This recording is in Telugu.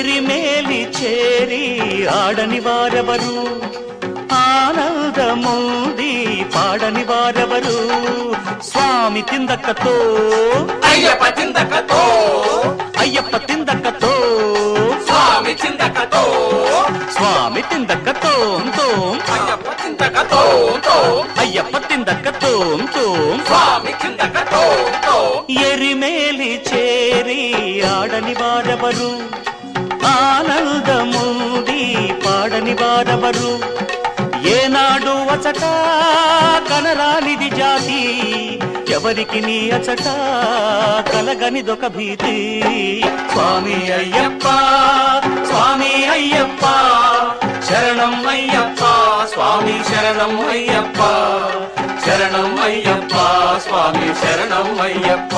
ఎరిమేలి చేరి ఆడని వారెవరు, ఆనందముంది పాడని వారెవరు. స్వామి తిందక్కతో అయ్యప్ప చిందకతో, అయ్యప్ప తిందక్కతో స్వామి చిందకతో, స్వామి తిందక్కతో అయ్యప్ప చిందకతో, అయ్యప్ప తిందక్కతో స్వామి చిందకతో. ఎరిమేలి చేరి ఆడని వారెవరు, ఆనందముంది పాడని వారెవరు. ఏనాడు అచట కనరానిది జాతి, ఎవరికి నీ అచట కలగనిదొక భీతి. స్వామి అయ్యప్ప, స్వామి అయ్యప్ప, శరణం అయ్యప్ప, స్వామి శరణం అయ్యప్ప, శరణం అయ్యప్ప, స్వామి శరణం అయ్యప్ప.